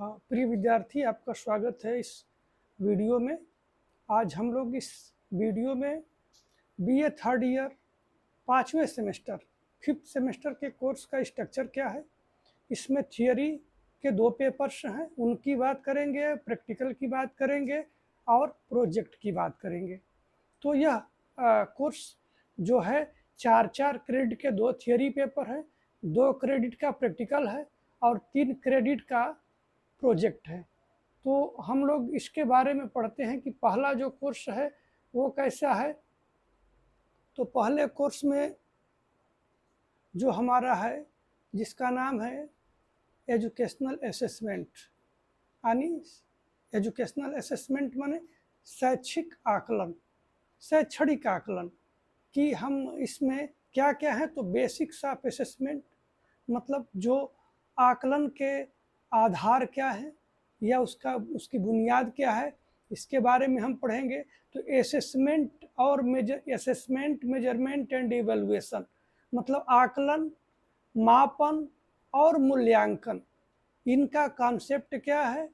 हाँ, प्रिय विद्यार्थी, आपका स्वागत है इस वीडियो में। आज हम लोग इस वीडियो में बीए थर्ड ईयर 5वें सेमेस्टर 5th सेमेस्टर के कोर्स का स्ट्रक्चर क्या है, इसमें थियरी के 2 पेपर्स हैं, उनकी बात करेंगे, प्रैक्टिकल की बात करेंगे और प्रोजेक्ट की बात करेंगे। तो यह कोर्स जो है 4-4 क्रेडिट के 2 थियरी पेपर हैं, 2 क्रेडिट का प्रैक्टिकल है और 3 क्रेडिट का प्रोजेक्ट है। तो हम लोग इसके बारे में पढ़ते हैं कि पहला जो कोर्स है वो कैसा है। तो पहले कोर्स में जो हमारा है जिसका नाम है एजुकेशनल असेसमेंट, यानी एजुकेशनल असेसमेंट माने शैक्षिक आकलन, शैक्षणिक आकलन कि हम इसमें क्या क्या है। तो बेसिक्स ऑफ असेसमेंट मतलब जो आकलन के आधार क्या है या उसकी बुनियाद क्या है, इसके बारे में हम पढ़ेंगे। तो असेसमेंट और मेजरमेंट एंड इवैल्यूएशन मतलब आकलन, मापन और मूल्यांकन, इनका कॉन्सेप्ट क्या है,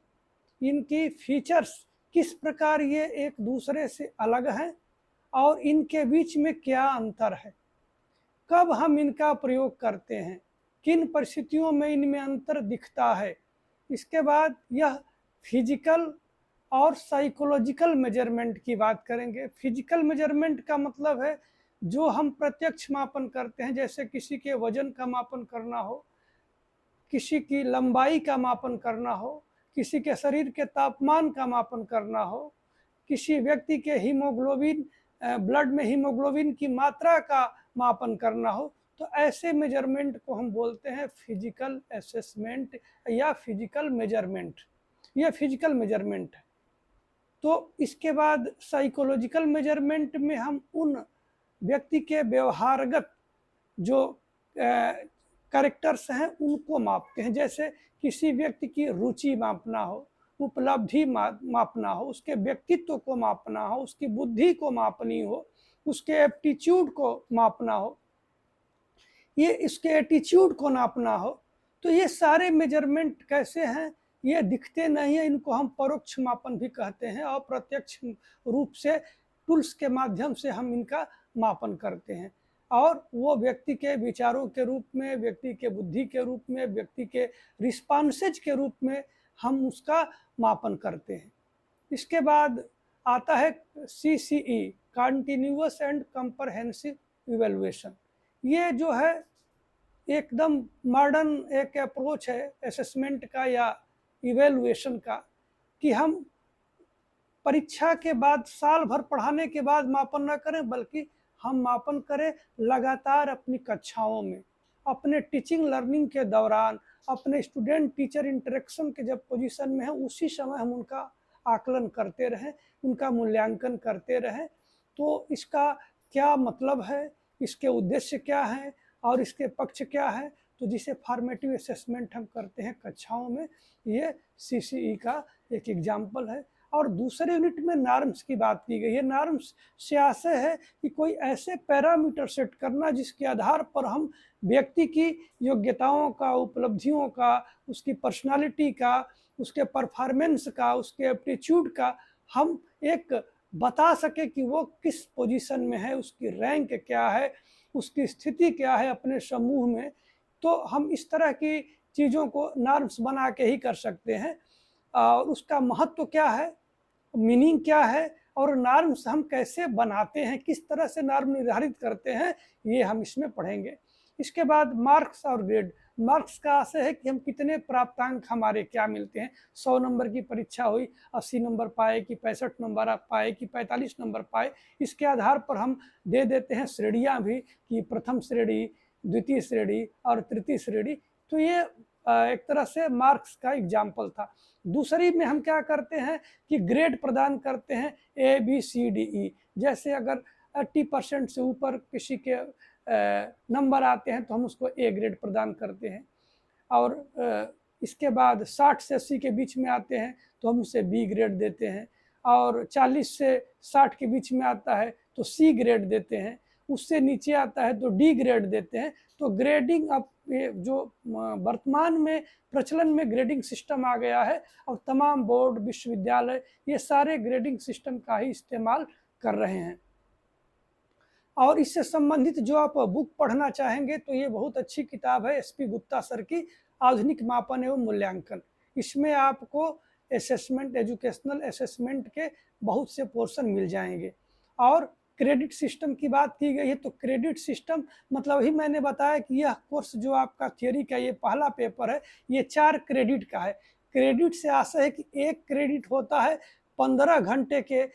इनकी फीचर्स किस प्रकार ये एक दूसरे से अलग हैं और इनके बीच में क्या अंतर है, कब हम इनका प्रयोग करते हैं, किन परिस्थितियों में इनमें अंतर दिखता है। इसके बाद यह फिजिकल और साइकोलॉजिकल मेजरमेंट की बात करेंगे। फिजिकल मेजरमेंट का मतलब है जो हम प्रत्यक्ष मापन करते हैं, जैसे किसी के वजन का मापन करना हो, किसी की लंबाई का मापन करना हो, किसी के शरीर के तापमान का मापन करना हो, किसी व्यक्ति के हीमोग्लोबिन ब्लड में हीमोग्लोबिन की मात्रा का मापन करना हो, तो ऐसे मेजरमेंट को हम बोलते हैं फिजिकल असेसमेंट या फिजिकल मेजरमेंट। यह फिजिकल मेजरमेंट है। तो इसके बाद साइकोलॉजिकल मेजरमेंट में हम उन व्यक्ति के व्यवहारगत जो कैरेक्टर्स हैं उनको मापते हैं, जैसे किसी व्यक्ति की रुचि मापना हो, उपलब्धि मापना हो, उसके व्यक्तित्व को मापना हो, उसकी बुद्धि को मापनी हो, उसके एप्टीट्यूड को मापना हो, ये इसके एटीट्यूड को नापना हो। तो ये सारे मेजरमेंट कैसे हैं, ये दिखते नहीं है, इनको हम परोक्ष मापन भी कहते हैं और प्रत्यक्ष रूप से टूल्स के माध्यम से हम इनका मापन करते हैं। और वो व्यक्ति के विचारों के रूप में, व्यक्ति के बुद्धि के रूप में, व्यक्ति के रिस्पॉन्सेज के रूप में हम उसका मापन करते हैं। इसके बाद आता है CCE, continuous and comprehensive evaluation. ये जो है एकदम मॉडर्न एक अप्रोच है असेसमेंट का या इवैल्यूएशन का, कि हम परीक्षा के बाद साल भर पढ़ाने के बाद मापन न करें, बल्कि हम मापन करें लगातार अपनी कक्षाओं में, अपने टीचिंग लर्निंग के दौरान, अपने स्टूडेंट टीचर इंटरेक्शन के जब पोजीशन में है उसी समय हम उनका आकलन करते रहें, उनका मूल्यांकन करते रहें। तो इसका क्या मतलब है, इसके उद्देश्य क्या हैं और इसके पक्ष क्या है, तो जिसे फॉर्मेटिव असेसमेंट हम करते हैं कक्षाओं में, ये CCE का एक एग्जाम्पल है। और दूसरे यूनिट में नॉर्म्स की बात की गई है। नॉर्म्स से आशय है कि कोई ऐसे पैरामीटर सेट करना जिसके आधार पर हम व्यक्ति की योग्यताओं का, उपलब्धियों का, उसकी पर्सनालिटी का, उसके परफॉर्मेंस का, उसके एप्टीट्यूड का हम एक बता सके कि वो किस पोजीशन में है, उसकी रैंक क्या है, उसकी स्थिति क्या है अपने समूह में। तो हम इस तरह की चीज़ों को नॉर्म्स बना के ही कर सकते हैं। और उसका महत्व क्या है, मीनिंग क्या है और नॉर्म्स हम कैसे बनाते हैं, किस तरह से नॉर्म निर्धारित करते हैं, ये हम इसमें पढ़ेंगे। इसके बाद मार्क्स और ग्रेड। मार्क्स का आशय है कि हम कितने प्राप्तांक हमारे क्या मिलते हैं। 100 नंबर की परीक्षा हुई, 80 नंबर पाए कि 65 नंबर पाए कि 45 नंबर पाए, इसके आधार पर हम दे देते हैं श्रेणियाँ भी कि प्रथम श्रेणी, द्वितीय श्रेणी और तृतीय श्रेणी। तो ये एक तरह से मार्क्स का एग्जाम्पल था। दूसरी में हम क्या करते हैं कि ग्रेड प्रदान करते हैं ABCDE। जैसे अगर 80% से ऊपर किसी के नंबर आते हैं तो हम उसको A ग्रेड प्रदान करते हैं, और इसके बाद 60 से 80 के बीच में आते हैं तो हम उसे B ग्रेड देते हैं, और 40 से 60 के बीच में आता है तो C ग्रेड देते हैं, उससे नीचे आता है तो D ग्रेड देते हैं। तो ग्रेडिंग ऑफ ये जो वर्तमान में प्रचलन में ग्रेडिंग सिस्टम आ गया है, और तमाम बोर्ड, विश्वविद्यालय ये सारे ग्रेडिंग सिस्टम का ही इस्तेमाल कर रहे हैं। और इससे संबंधित जो आप बुक पढ़ना चाहेंगे तो ये बहुत अच्छी किताब है एसपी गुप्ता सर की, आधुनिक मापन एवं मूल्यांकन। इसमें आपको असेसमेंट, एजुकेशनल असेसमेंट के बहुत से पोर्शन मिल जाएंगे। और क्रेडिट सिस्टम की बात की गई है, तो क्रेडिट सिस्टम मतलब ही मैंने बताया कि यह कोर्स जो आपका थियोरी का ये पहला पेपर है, ये 4 क्रेडिट का है। क्रेडिट से आशय है कि 1 क्रेडिट होता है 15 घंटे के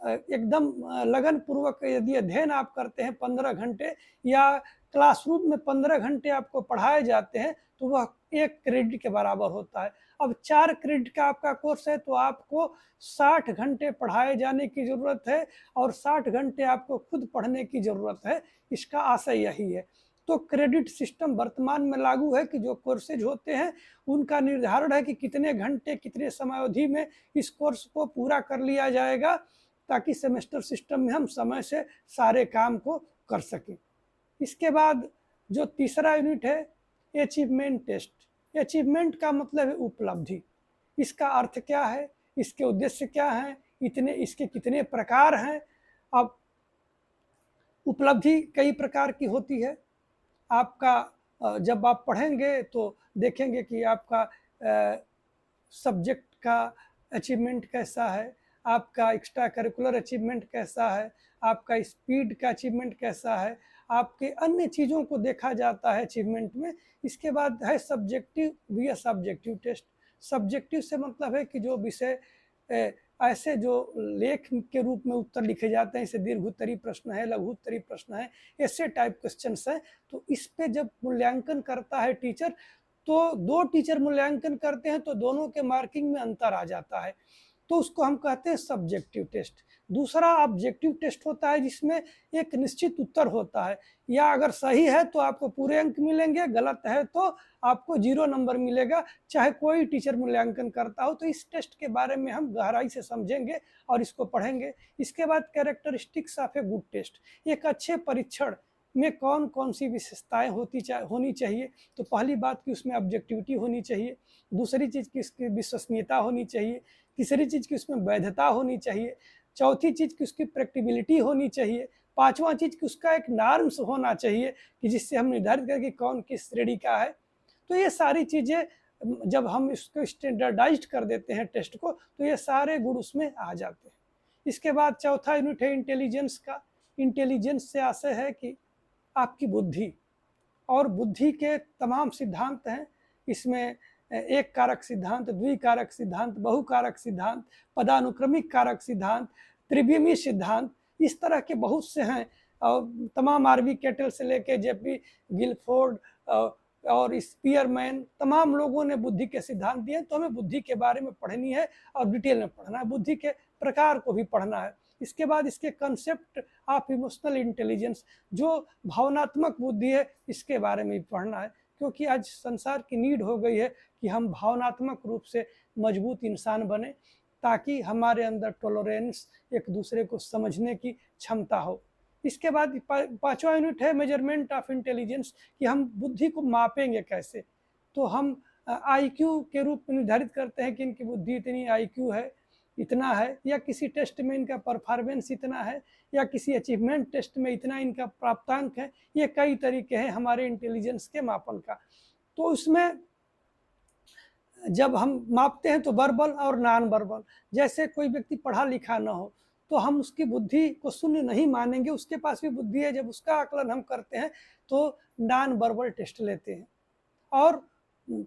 एकदम लगन पूर्वक यदि अध्ययन आप करते हैं 15 घंटे, या क्लासरूम में 15 घंटे आपको पढ़ाए जाते हैं, तो वह 1 क्रेडिट के बराबर होता है। अब 4 क्रेडिट का आपका कोर्स है तो आपको 60 घंटे पढ़ाए जाने की ज़रूरत है, और 60 घंटे आपको खुद पढ़ने की ज़रूरत है। इसका आशय यही है। तो क्रेडिट सिस्टम वर्तमान में लागू है कि जो कोर्सेज होते हैं उनका निर्धारण है कि कितने घंटे, कितने समयावधि में इस कोर्स को पूरा कर लिया जाएगा, ताकि सेमेस्टर सिस्टम में हम समय से सारे काम को कर सकें। इसके बाद जो तीसरा यूनिट है अचीवमेंट टेस्ट। अचीवमेंट का मतलब है उपलब्धि। इसका अर्थ क्या है, इसके उद्देश्य क्या हैं, इसके कितने प्रकार हैं। अब उपलब्धि कई प्रकार की होती है। आपका जब आप पढ़ेंगे तो देखेंगे कि आपका सब्जेक्ट का अचीवमेंट कैसा है, आपका एक्स्ट्रा करिकुलर अचीवमेंट कैसा है, आपका स्पीड का अचीवमेंट कैसा है, आपके अन्य चीज़ों को देखा जाता है अचीवमेंट में। इसके बाद है subjective vs subjective test. Subjective से मतलब है कि जो विषय ऐसे जो लेख के रूप में उत्तर लिखे जाते हैं, जैसे दीर्घ उत्तरी प्रश्न है, लघु उत्तरी प्रश्न है, ऐसे टाइप क्वेश्चंस हैं। तो इस पे जब मूल्यांकन करता है टीचर, तो 2 टीचर मूल्यांकन करते हैं तो दोनों के मार्किंग में अंतर आ जाता है, तो उसको हम कहते हैं सब्जेक्टिव टेस्ट। दूसरा ऑब्जेक्टिव टेस्ट होता है जिसमें एक निश्चित उत्तर होता है, या अगर सही है तो आपको पूरे अंक मिलेंगे, गलत है तो आपको 0 नंबर मिलेगा, चाहे कोई टीचर मूल्यांकन करता हो। तो इस टेस्ट के बारे में हम गहराई से समझेंगे और इसको पढ़ेंगे। इसके बाद characteristics of a good test. एक अच्छे परीक्षण में कौन कौन सी विशेषताएं होनी चाहिए। तो पहली बात कि उसमें ऑब्जेक्टिविटी होनी चाहिए, दूसरी चीज़ की उसकी विश्वसनीयता होनी चाहिए, तीसरी चीज़ की उसमें वैधता होनी चाहिए, चौथी चीज़ की उसकी प्रैक्टिबिलिटी होनी चाहिए, पांचवा चीज़ कि उसका एक नॉर्म्स होना चाहिए कि जिससे हम निर्धारित करें कि कौन किस श्रेणी का है। तो ये सारी चीज़ें जब हम इसको स्टैंडर्डाइज्ड कर देते हैं टेस्ट को, तो ये सारे गुण उसमें आ जाते हैं। इसके बाद चौथा यूनिट है इंटेलिजेंस का। इंटेलिजेंस से आशय है कि आपकी बुद्धि, और बुद्धि के तमाम सिद्धांत हैं इसमें। एक कारक सिद्धांत, द्विकारक सिद्धांत, बहुकारक सिद्धांत, पदानुक्रमिक कारक सिद्धांत, त्रिविमी सिद्धांत, इस तरह के बहुत से हैं। और तमाम आरवी केटल से लेके जेपी गिलफोर्ड और स्पीयरमैन, तमाम लोगों ने बुद्धि के सिद्धांत दिए। तो हमें बुद्धि के बारे में पढ़नी है और डिटेल में पढ़ना है, बुद्धि के प्रकार को भी पढ़ना है। इसके बाद इसके कंसेप्ट ऑफ इमोशनल इंटेलिजेंस, जो भावनात्मक बुद्धि है, इसके बारे में भी पढ़ना है, क्योंकि आज संसार की नीड हो गई है कि हम भावनात्मक रूप से मजबूत इंसान बने, ताकि हमारे अंदर टॉलरेंस, एक दूसरे को समझने की क्षमता हो। इसके बाद पांचवा यूनिट है मेजरमेंट ऑफ इंटेलिजेंस, कि हम बुद्धि को मापेंगे कैसे। तो हम आईक्यू के रूप में निर्धारित करते हैं कि इनकी बुद्धि इतनी आईक्यू है, इतना है, या किसी टेस्ट में इनका परफॉर्मेंस इतना है, या किसी अचीवमेंट टेस्ट में इतना इनका प्राप्तांक है। ये कई तरीके हैं हमारे इंटेलिजेंस के मापन का। तो उसमें जब हम मापते हैं तो वर्बल और नॉन वर्बल, जैसे कोई व्यक्ति पढ़ा लिखा ना हो तो हम उसकी बुद्धि को शून्य नहीं मानेंगे, उसके पास भी बुद्धि है। जब उसका आकलन हम करते हैं तो नॉन वर्बल टेस्ट लेते हैं, और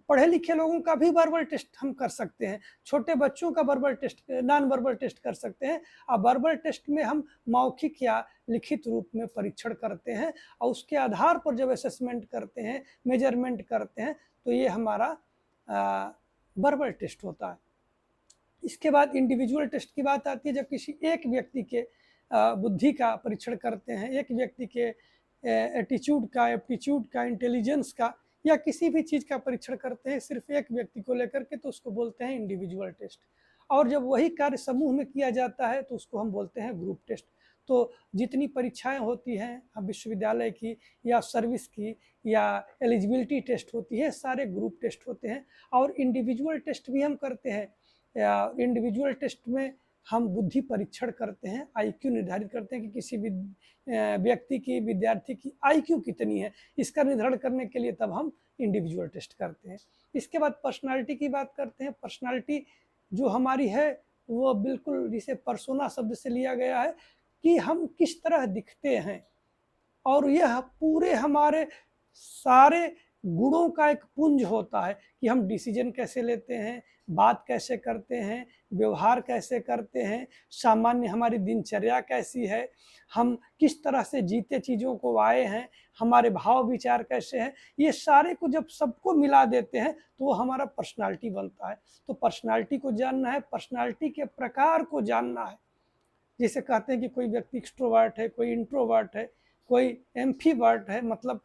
पढ़े लिखे लोगों का भी वर्बल टेस्ट हम कर सकते हैं, छोटे बच्चों का verbal test, non verbal test कर सकते हैं। और वर्बल टेस्ट में हम मौखिक या लिखित रूप में परीक्षण करते हैं, और उसके आधार पर जब असेसमेंट करते हैं, मेजरमेंट करते हैं, तो ये हमारा वर्बल टेस्ट होता है। इसके बाद इंडिविजुअल टेस्ट की बात आती है, जब किसी एक व्यक्ति के बुद्धि का परीक्षण करते हैं, एक व्यक्ति के एटीट्यूड का, एप्टीट्यूड का, इंटेलिजेंस का, या किसी भी चीज़ का परीक्षण करते हैं सिर्फ एक व्यक्ति को लेकर के, तो उसको बोलते हैं इंडिविजुअल टेस्ट। और जब वही कार्य समूह में किया जाता है तो उसको हम बोलते हैं ग्रुप टेस्ट। तो जितनी परीक्षाएं होती हैं अब विश्वविद्यालय की या सर्विस की या एलिजिबिलिटी टेस्ट होती है, सारे ग्रुप टेस्ट होते हैं। और इंडिविजुअल टेस्ट भी हम करते हैं। इंडिविजुअल टेस्ट में हम बुद्धि परीक्षण करते हैं, आईक्यू निर्धारित करते हैं कि किसी भी व्यक्ति की, विद्यार्थी की आईक्यू कितनी है, इसका निर्धारण करने के लिए तब हम इंडिविजुअल टेस्ट करते हैं। इसके बाद पर्सनालिटी की बात करते हैं। पर्सनालिटी जो हमारी है वो बिल्कुल, जिसे पर्सोना शब्द से लिया गया है कि हम किस तरह दिखते हैं, और यह पूरे हमारे सारे गुणों का एक पुंज होता है कि हम डिसीजन कैसे लेते हैं, बात कैसे करते हैं, व्यवहार कैसे करते हैं, सामान्य हमारी दिनचर्या कैसी है, हम किस तरह से जीते चीज़ों को आए हैं, हमारे भाव विचार कैसे हैं, ये सारे को जब सबको मिला देते हैं तो वो हमारा पर्सनालिटी बनता है। तो पर्सनालिटी को जानना है, पर्सनालिटी के प्रकार को जानना है। जैसे कहते हैं कि कोई व्यक्ति एक्सट्रोवर्ट है, कोई इंट्रोवर्ट है, कोई एम्फीवर्ट है, मतलब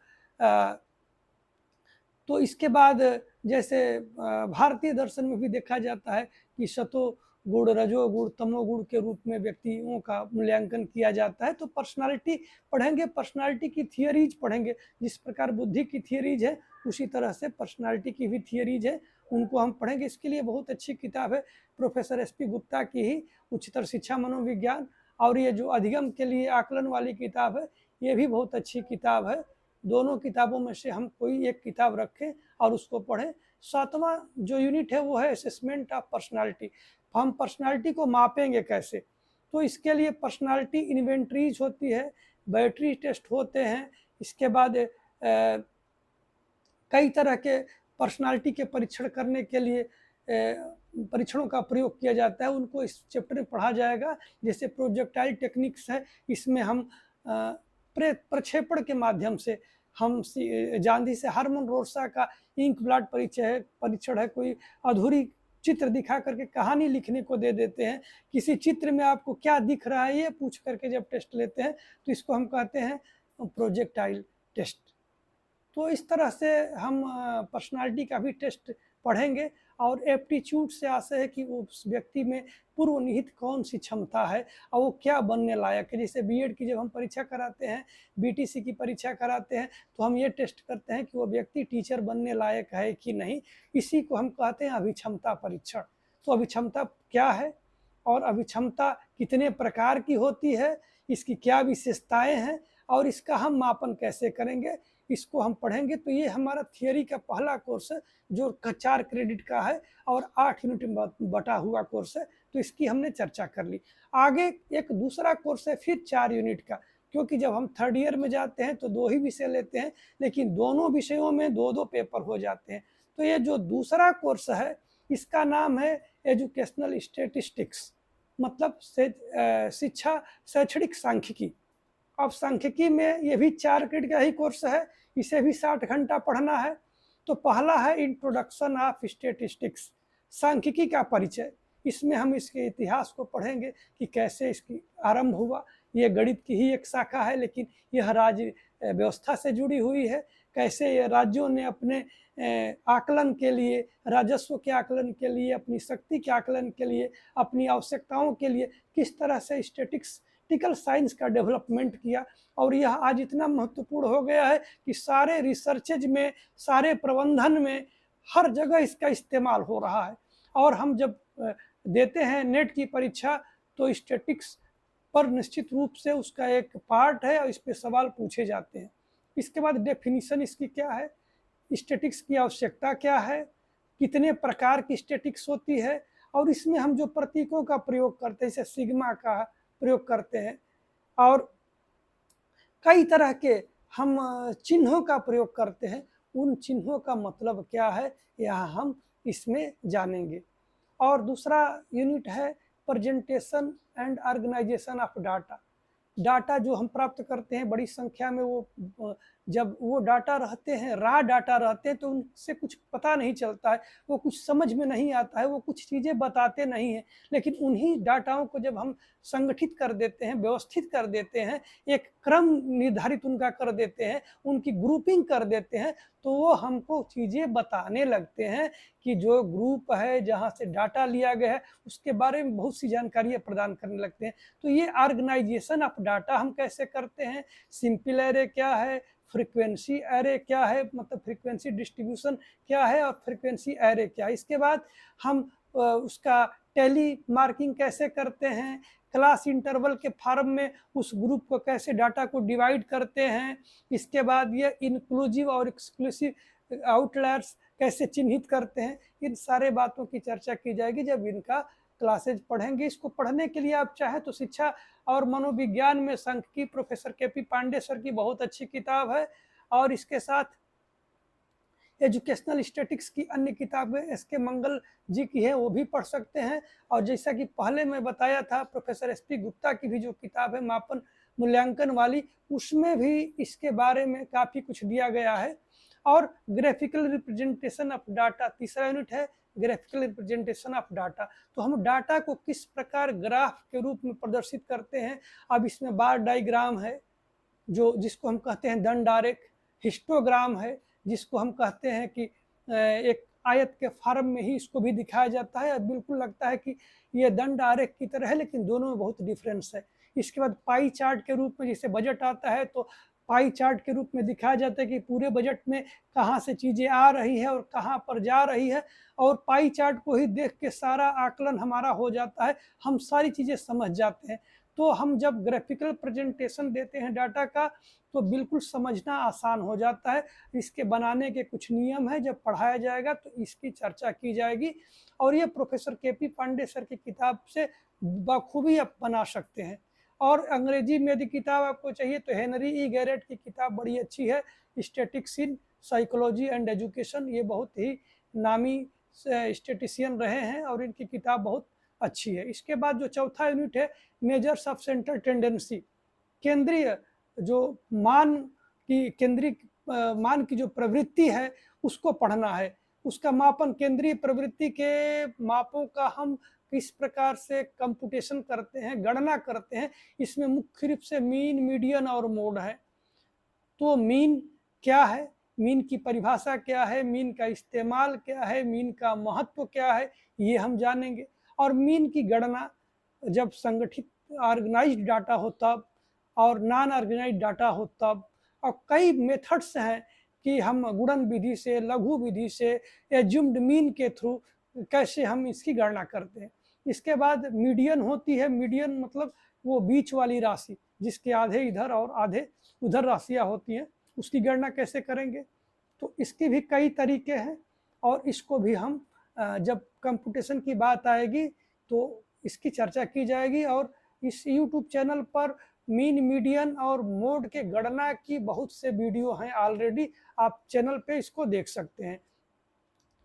तो इसके बाद जैसे भारतीय दर्शन में भी देखा जाता है कि सतो गुण, रजो गुण, तमो गुण के रूप में व्यक्तियों का मूल्यांकन किया जाता है। तो पर्सनालिटी पढ़ेंगे, पर्सनालिटी की थियरीज पढ़ेंगे। जिस प्रकार बुद्धि की थियरीज है उसी तरह से पर्सनालिटी की भी थियरीज है, उनको हम पढ़ेंगे। इसके लिए बहुत अच्छी किताब है प्रोफेसर SP गुप्ता की ही उच्चतर शिक्षा मनोविज्ञान, और ये जो अधिगम के लिए आकलन वाली किताब है ये भी बहुत अच्छी किताब है। दोनों किताबों में से हम कोई एक किताब रखें और उसको पढ़ें। 7वां जो यूनिट है वो है असेसमेंट ऑफ पर्सनालिटी। हम पर्सनालिटी को मापेंगे कैसे, तो इसके लिए पर्सनालिटी इन्वेंट्रीज होती है, बैटरी टेस्ट होते हैं। इसके बाद कई तरह के पर्सनालिटी के परीक्षण करने के लिए परीक्षणों का प्रयोग किया जाता है, उनको इस चैप्टर में पढ़ा जाएगा। जैसे प्रोजेक्टाइल टेक्निक्स है, इसमें हम प्रक्षेपण के माध्यम से हम गांधी से हार्मन रोसा का इंक ब्लड परीक्षण है, कोई अधूरी चित्र दिखा करके कहानी लिखने को दे देते हैं। किसी चित्र में आपको क्या दिख रहा है ये पूछ करके जब टेस्ट लेते हैं तो इसको हम कहते हैं प्रोजेक्टाइल टेस्ट। तो इस तरह से हम पर्सनालिटी का भी टेस्ट पढ़ेंगे। और एप्टीट्यूड से आशय है कि उस व्यक्ति में पूर्व निहित कौन सी क्षमता है और वो क्या बनने लायक है। जैसे बीएड की जब हम परीक्षा कराते हैं, बीटीसी की परीक्षा कराते हैं, तो हम ये टेस्ट करते हैं कि वो व्यक्ति टीचर बनने लायक है कि नहीं। इसी को हम कहते हैं अभिक्षमता परीक्षण। तो अभिक्षमता क्या है और अभिक्षमता कितने प्रकार की होती है, इसकी क्या विशेषताएं हैं और इसका हम मापन कैसे करेंगे, इसको हम पढ़ेंगे। तो ये हमारा थियरी का पहला कोर्स है जो 4 क्रेडिट का है और 8 यूनिट में बटा हुआ कोर्स है। तो इसकी हमने चर्चा कर ली। आगे एक दूसरा कोर्स है फिर 4 यूनिट का, क्योंकि जब हम 3rd ईयर में जाते हैं तो 2 ही विषय लेते हैं, लेकिन दोनों विषयों में 2-2 पेपर हो जाते हैं। तो ये जो दूसरा कोर्स है इसका नाम है एजुकेशनल स्टैटिस्टिक्स, मतलब शिक्षा शैक्षणिक सांख्यिकी। अब सांख्यिकी में ये भी 4 क्रेडिट का ही कोर्स है, इसे भी 60 घंटा पढ़ना है। तो पहला है इंट्रोडक्शन ऑफ स्टैटिस्टिक्स, सांख्यिकी का परिचय। इसमें हम इसके इतिहास को पढ़ेंगे कि कैसे इसकी आरंभ हुआ। ये गणित की ही एक शाखा है, लेकिन यह राज्य व्यवस्था से जुड़ी हुई है। कैसे ये राज्यों ने अपने आकलन के लिए, राजस्व के आकलन के लिए, अपनी शक्ति के आकलन के लिए, अपनी आवश्यकताओं के लिए किस तरह से स्टैटिस्टिकल साइंस का डेवलपमेंट किया। और यह आज इतना महत्वपूर्ण हो गया है कि सारे रिसर्चेज में, सारे प्रबंधन में, हर जगह इसका इस्तेमाल हो रहा है। और हम जब देते हैं नेट की परीक्षा तो स्टैटिक्स पर निश्चित रूप से उसका एक पार्ट है और इस पे सवाल पूछे जाते हैं। इसके बाद डेफिनीशन इसकी क्या है, स्टैटिक्स की आवश्यकता क्या है, कितने प्रकार की स्टैटिक्स होती है, और इसमें हम जो प्रतीकों का प्रयोग करते हैं, जैसे सिग्मा का प्रयोग करते हैं, और कई तरह के हम चिन्हों का प्रयोग करते हैं। उन चिन्हों का मतलब क्या है यह हम इसमें जानेंगे। और दूसरा यूनिट है presentation and organisation of data. Data जो हम प्राप्त करते हैं बड़ी संख्या में, वो जब वो डाटा रहते हैं, रा डाटा रहते हैं, तो उनसे कुछ पता नहीं चलता है, वो कुछ समझ में नहीं आता है, वो कुछ चीज़ें बताते नहीं हैं। लेकिन उन्हीं डाटाओं को जब हम संगठित कर देते हैं, व्यवस्थित कर देते हैं, एक क्रम निर्धारित उनका कर देते हैं, उनकी ग्रुपिंग कर देते हैं, तो वो हमको चीज़ें बताने लगते हैं कि जो ग्रुप है, जहाँ से डाटा लिया गया है, उसके बारे में बहुत सी जानकारियाँ प्रदान करने लगते हैं। तो ये ऑर्गेनाइजेशन ऑफ डाटा हम कैसे करते हैं, सिंपल एरे क्या है, फ्रीक्वेंसी एरे क्या है, मतलब फ्रीक्वेंसी डिस्ट्रीब्यूशन क्या है, और फ्रीक्वेंसी एरे क्या है। इसके बाद हम उसका टैली मार्किंग कैसे करते हैं, क्लास इंटरवल के फॉर्म में उस ग्रुप को कैसे डाटा को डिवाइड करते हैं। इसके बाद ये इंक्लूसिव और एक्सक्लूसिव आउटलायर्स कैसे चिन्हित करते हैं। इन सारे बातों की चर्चा की जाएगी जब इनका क्लासेज पढ़ेंगे। इसको पढ़ने के लिए आप चाहें तो शिक्षा और मनोविज्ञान में सांख्यिकी प्रोफेसर के.पी. पांडे सर की बहुत अच्छी किताब है, और इसके साथ एजुकेशनल स्टैटिक्स की अन्य किताबें एस.के. मंगल जी की है, वो भी पढ़ सकते हैं। और जैसा कि पहले मैं बताया था, प्रोफेसर एस.पी. गुप्ता की भी जो किताब है मापन मूल्यांकन वाली, उसमें भी इसके बारे में काफ़ी कुछ दिया गया है। और ग्राफिकल रिप्रेजेंटेशन ऑफ डाटा तीसरा यूनिट है, ग्राफिकल रिप्रेजेंटेशन ऑफ डाटा। तो हम डाटा को किस प्रकार ग्राफ के रूप में प्रदर्शित करते हैं। अब इसमें बार डायग्राम है, जो जिसको हम कहते हैं दंड आरेख, हिस्टोग्राम है, जिसको हम कहते हैं कि एक आयत के फॉर्म में ही इसको भी दिखाया जाता है। बिल्कुल लगता है कि ये दंड आरेख की तरह है, लेकिन दोनों में बहुत डिफरेंस है। इसके बाद पाई चार्ट के रूप में, जैसे बजट आता है तो पाई चार्ट के रूप में दिखाया जाता है कि पूरे बजट में कहाँ से चीज़ें आ रही है और कहाँ पर जा रही है, और पाई चार्ट को ही देख के सारा आकलन हमारा हो जाता है, हम सारी चीज़ें समझ जाते हैं। तो हम जब ग्राफिकल प्रेजेंटेशन देते हैं डाटा का, तो बिल्कुल समझना आसान हो जाता है। इसके बनाने के कुछ नियम हैं, जब पढ़ाया जाएगा तो इसकी चर्चा की जाएगी। और ये प्रोफेसर के.पी. पांडे सर की किताब से बखूबी आप बना सकते हैं। और अंग्रेजी में यदि किताब आपको चाहिए तो हेनरी ई गैरेट की किताब बड़ी अच्छी है, statics in psychology and education. ये बहुत ही नामी स्टैटिशियन रहे हैं और इनकी किताब बहुत अच्छी है। इसके बाद जो चौथा यूनिट है, मेजर्स ऑफ सेंट्रल टेंडेंसी, केंद्रीय जो मान की जो प्रवृत्ति है उसको पढ़ना है। उसका मापन, केंद्रीय प्रवृत्ति के मापों का हम किस प्रकार से कंप्यूटेशन करते हैं, गणना करते हैं। इसमें मुख्य रूप से मीन, मीडियन और मोड है। तो मीन क्या है, मीन की परिभाषा क्या है, मीन का इस्तेमाल क्या है, मीन का महत्व क्या है, ये हम जानेंगे। और मीन की गणना जब संगठित ऑर्गेनाइज्ड डाटा हो तब, और नॉन ऑर्गेनाइज्ड डाटा हो तब। और कई मेथड्स हैं कि हम गुणन विधि से, लघु विधि से, एज्यूम्ड मीन के थ्रू कैसे हम इसकी गणना करते हैं। इसके बाद मीडियन होती है। मीडियन मतलब वो बीच वाली राशि, जिसके आधे इधर और आधे उधर राशियाँ होती हैं, उसकी गणना कैसे करेंगे। तो इसके भी कई तरीके हैं, और इसको भी हम जब कंप्यूटेशन की बात आएगी तो इसकी चर्चा की जाएगी। और इस यूट्यूब चैनल पर मीन, मीडियन और मोड के गणना की बहुत से वीडियो हैं ऑलरेडी, आप चैनल पे इसको देख सकते हैं।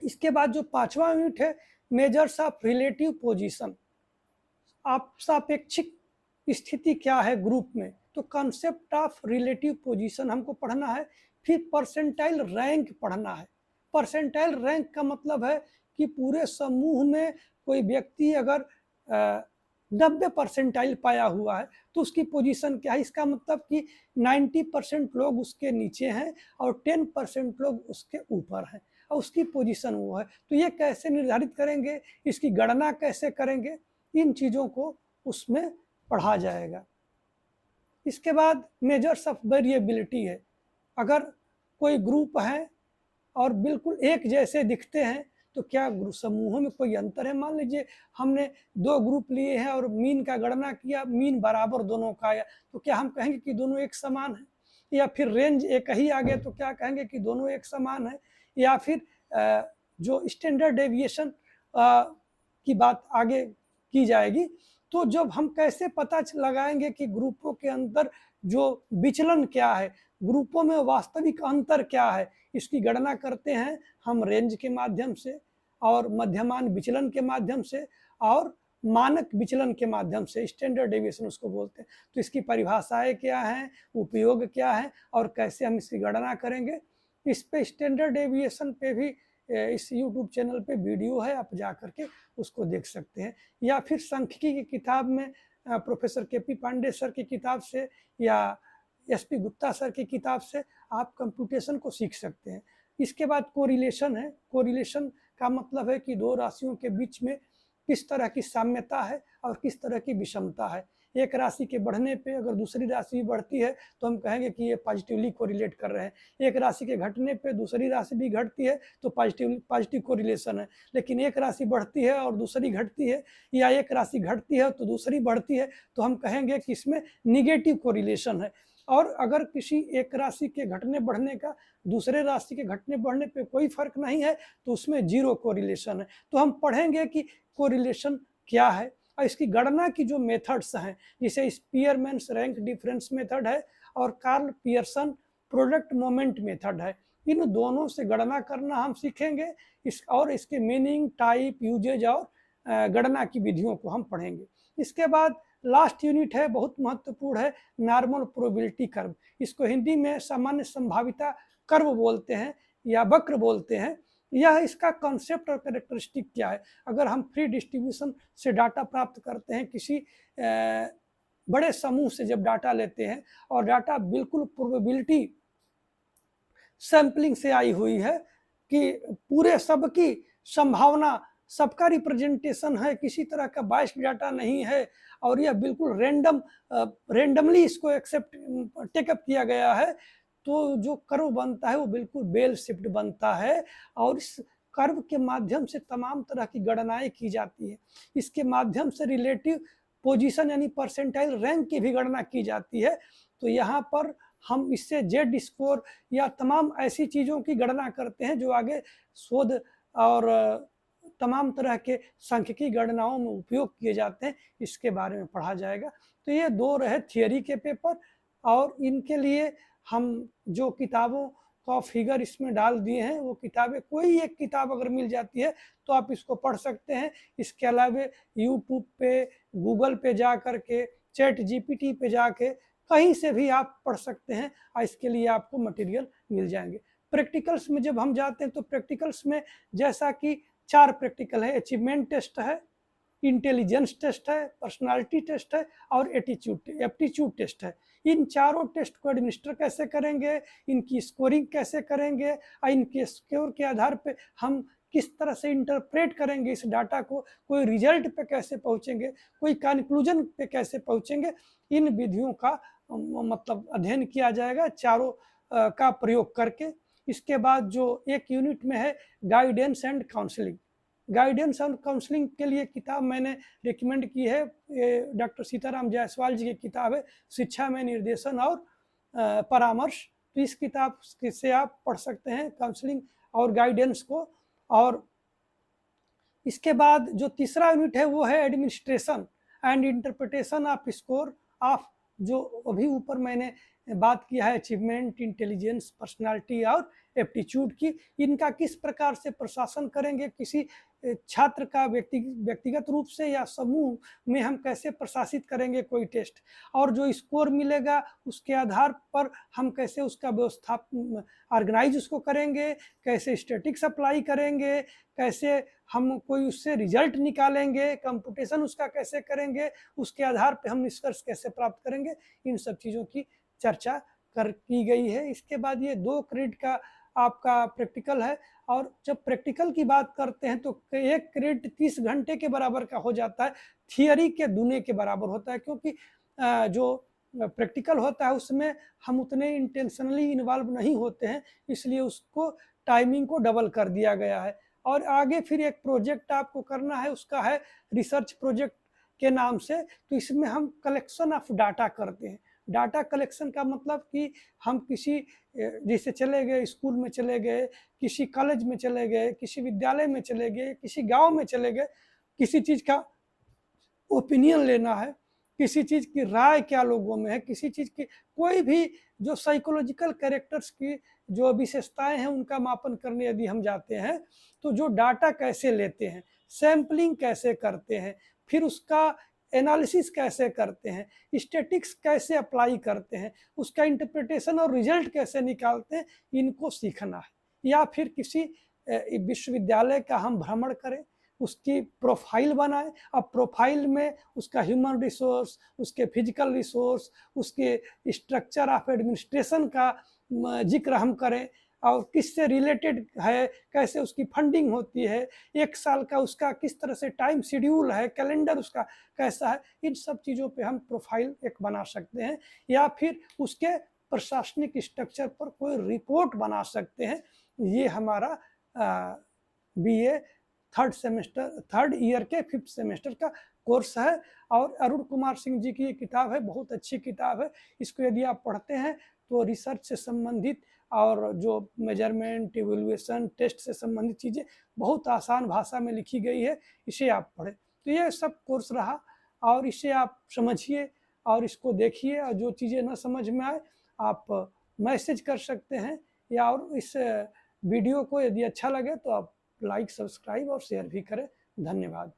इसके बाद जो पांचवा यूनिट है, मेजर्स ऑफ रिलेटिव पोजीशन, आप सापेक्षिक स्थिति क्या है ग्रुप में, तो कॉन्सेप्ट ऑफ रिलेटिव पोजीशन हमको पढ़ना है। फिर परसेंटाइल रैंक पढ़ना है। परसेंटाइल रैंक का मतलब है कि पूरे समूह में कोई व्यक्ति अगर 90 पाया हुआ है तो उसकी पोजीशन क्या है। इसका मतलब कि 90% लोग उसके नीचे हैं और 10% लोग उसके ऊपर हैं, और उसकी पोजीशन वो है। तो ये कैसे निर्धारित करेंगे, इसकी गणना कैसे करेंगे, इन चीज़ों को उसमें पढ़ा जाएगा। इसके बाद मेजर्स ऑफ वेरिएबिलिटी है। अगर कोई ग्रुप है और बिल्कुल एक जैसे दिखते हैं तो क्या समूहों में कोई अंतर है। मान लीजिए हमने 2 ग्रुप लिए हैं और मीन का गणना किया, मीन बराबर दोनों का आया, तो क्या हम कहेंगे कि दोनों एक समान है। या फिर रेंज एक ही आ गया तो क्या कहेंगे कि दोनों एक समान है। या फिर जो स्टैंडर्ड डेविएशन की बात आगे की जाएगी। तो जब हम कैसे पता लगाएंगे कि ग्रुपों के अंदर जो विचलन क्या है, ग्रुपों में वास्तविक अंतर क्या है, इसकी गणना करते हैं हम रेंज के माध्यम से और मध्यमान विचलन के माध्यम से और मानक विचलन के माध्यम से, स्टैंडर्ड डेविएशन उसको बोलते हैं। तो इसकी परिभाषाएं क्या हैं, उपयोग क्या है और कैसे हम इसकी गणना करेंगे, इस पे स्टैंडर्ड डेविएशन पे भी इस यूट्यूब चैनल पे वीडियो है, आप जा करके उसको देख सकते हैं। या फिर सांख्यिकी की किताब में प्रोफेसर के.पी. पांडे सर की किताब से या एस.पी. गुप्ता सर की किताब से आप कंप्यूटेशन को सीख सकते हैं। इसके बाद कोरिलेशन है। कोरिलेशन का मतलब है कि दो राशियों के बीच में किस तरह की साम्यता है और किस तरह की विषमता है। एक राशि के बढ़ने पे अगर दूसरी राशि भी बढ़ती है तो हम कहेंगे कि ये पॉजिटिवली कोरिलेट कर रहे हैं। एक राशि के घटने पे दूसरी राशि भी घटती है तो पॉजिटिव कोरिलेशन है। लेकिन एक राशि बढ़ती है और दूसरी घटती है, या एक राशि घटती है तो दूसरी बढ़ती है, तो हम कहेंगे कि इसमें निगेटिव कोरिलेशन है। और अगर किसी एक राशि के घटने बढ़ने का दूसरे राशि के घटने बढ़ने पे कोई फर्क नहीं है तो उसमें जीरो कोरिलेशन है। तो हम पढ़ेंगे कि कोरिलेशन क्या है और इसकी गणना की जो मेथड्स हैं, जैसे स्पीयरमैन्स रैंक डिफरेंस मेथड है और Karl Pearson product moment method है। इन दोनों से गणना करना हम सीखेंगे, और इसके मीनिंग, टाइप, यूजेज और गणना की विधियों को हम पढ़ेंगे। इसके बाद लास्ट यूनिट है, बहुत महत्वपूर्ण है, नॉर्मल प्रोबेबिलिटी कर्व। इसको हिंदी में सामान्य संभाविता कर्व बोलते हैं या वक्र बोलते हैं। यह इसका कॉन्सेप्ट और कैरेक्टरिस्टिक क्या है। अगर हम फ्री डिस्ट्रीब्यूशन से डाटा प्राप्त करते हैं, किसी बड़े समूह से जब डाटा लेते हैं और डाटा बिल्कुल प्रोबेबिलिटी सैंपलिंग से आई हुई है कि पूरे सबकी संभावना, सबका रिप्रेजेंटेशन है, किसी तरह का बाइस्ड डाटा नहीं है और यह बिल्कुल रेंडमली इसको एक्सेप्ट टेकअप किया गया है, तो जो कर्व बनता है वो बिल्कुल बेल शिफ्ट बनता है। और इस कर्व के माध्यम से तमाम तरह की गणनाएं की जाती है। इसके माध्यम से रिलेटिव पोजीशन यानी परसेंटाइल रैंक की भी गणना की जाती है। तो यहाँ पर हम इससे जेड स्कोर या तमाम ऐसी चीज़ों की गणना करते हैं जो आगे शोध और तमाम तरह के सांख्यिकी गणनाओं में उपयोग किए जाते हैं, इसके बारे में पढ़ा जाएगा। तो ये दो रहे थियरी के पेपर, और इनके लिए हम जो किताबों का फिगर इसमें डाल दिए हैं वो किताबें, कोई एक किताब अगर मिल जाती है तो आप इसको पढ़ सकते हैं। इसके अलावा यूट्यूब पे, गूगल पे जा कर के, चैट जीपीटी पे जाके कहीं से भी आप पढ़ सकते हैं और इसके लिए आपको मटेरियल मिल जाएंगे। प्रैक्टिकल्स में जब हम जाते हैं तो प्रैक्टिकल्स में जैसा कि 4 प्रैक्टिकल है, अचीवमेंट टेस्ट है, इंटेलिजेंस टेस्ट है, पर्सनालिटी टेस्ट है और एप्टीट्यूड टेस्ट है। इन चारों टेस्ट को एडमिनिस्टर कैसे करेंगे, इनकी स्कोरिंग कैसे करेंगे और इनके स्कोर के आधार पे हम किस तरह से इंटरप्रेट करेंगे इस डाटा को, कोई रिजल्ट पे कैसे पहुंचेंगे, कोई कंक्लूजन पे कैसे पहुंचेंगे, इन विधियों का मतलब अध्ययन किया जाएगा चारों का प्रयोग करके। इसके बाद जो एक यूनिट में है guidance and counselling. Guidance and counselling के लिए किताब मैंने रिकमेंड की है, डॉक्टर सीताराम जायसवाल जी की किताब है, शिक्षा में निर्देशन और परामर्श। तो इस किताब से आप पढ़ सकते हैं काउंसलिंग और गाइडेंस को। और इसके बाद जो तीसरा यूनिट है वो है administration and interpretation off score of, जो अभी ऊपर मैंने बात किया है, अचीवमेंट, इंटेलिजेंस, पर्सनालिटी और एप्टीट्यूड की। इनका किस प्रकार से प्रशासन करेंगे, किसी छात्र का व्यक्तिगत रूप से या समूह में हम कैसे प्रशासित करेंगे कोई टेस्ट, और जो स्कोर मिलेगा उसके आधार पर हम कैसे उसका व्यवस्थापन ऑर्गेनाइज उसको करेंगे, कैसे स्टैटिक्स अप्लाई करेंगे, कैसे हम कोई उससे रिजल्ट निकालेंगे, कंप्यूटेशन उसका कैसे करेंगे, उसके आधार पर हम निष्कर्ष कैसे प्राप्त करेंगे, इन सब चीज़ों की चर्चा की गई है। इसके बाद ये 2 क्रेडिट का आपका प्रैक्टिकल है, और जब प्रैक्टिकल की बात करते हैं तो 1 क्रेडिट 30 घंटे के बराबर का हो जाता है, थियरी के दूने के बराबर होता है, क्योंकि जो प्रैक्टिकल होता है उसमें हम उतने इंटेंशनली इन्वॉल्व नहीं होते हैं, इसलिए उसको टाइमिंग को डबल कर दिया गया है। और आगे फिर एक प्रोजेक्ट आपको करना है, उसका है रिसर्च प्रोजेक्ट के नाम से। तो इसमें हम कलेक्शन ऑफ डाटा करते हैं। डाटा कलेक्शन का मतलब कि हम किसी, जैसे चले गए स्कूल में, चले गए किसी कॉलेज में, चले गए किसी विद्यालय में, चले गए किसी गांव में, चले गए किसी चीज़ का ओपिनियन लेना है, किसी चीज़ की राय क्या लोगों में है, किसी चीज़ की कोई भी जो साइकोलॉजिकल कैरेक्टर्स की जो विशेषताएं हैं उनका मापन करने यदि हम जाते हैं तो जो डाटा कैसे लेते हैं, सैम्पलिंग कैसे करते हैं, फिर उसका एनालिसिस कैसे करते हैं, स्टैटिक्स कैसे अप्लाई करते हैं, उसका इंटरप्रिटेशन और रिजल्ट कैसे निकालते हैं, इनको सीखना है। या फिर किसी विश्वविद्यालय का हम भ्रमण करें, उसकी प्रोफाइल बनाएं। अब प्रोफाइल में उसका ह्यूमन रिसोर्स, उसके फिजिकल रिसोर्स, उसके स्ट्रक्चर ऑफ एडमिनिस्ट्रेशन का जिक्र हम करें और किससे रिलेटेड है, कैसे उसकी फंडिंग होती है, एक साल का उसका किस तरह से टाइम शेड्यूल है, कैलेंडर उसका कैसा है, इन सब चीज़ों पे हम प्रोफाइल एक बना सकते हैं। या फिर उसके प्रशासनिक स्ट्रक्चर पर कोई रिपोर्ट बना सकते हैं। ये हमारा बीए थर्ड ईयर के 5th सेमेस्टर का कोर्स है। और अरुण कुमार सिंह जी की ये किताब है, बहुत अच्छी किताब है। इसको यदि आप पढ़ते हैं तो रिसर्च से संबंधित और जो मेजरमेंट, इवैल्यूएशन, टेस्ट से संबंधित चीज़ें बहुत आसान भाषा में लिखी गई है, इसे आप पढ़ें। तो ये सब कोर्स रहा और इसे आप समझिए और इसको देखिए, और जो चीज़ें न समझ में आए आप मैसेज कर सकते हैं। या और इस वीडियो को यदि अच्छा लगे तो आप लाइक, सब्सक्राइब और शेयर भी करें। धन्यवाद।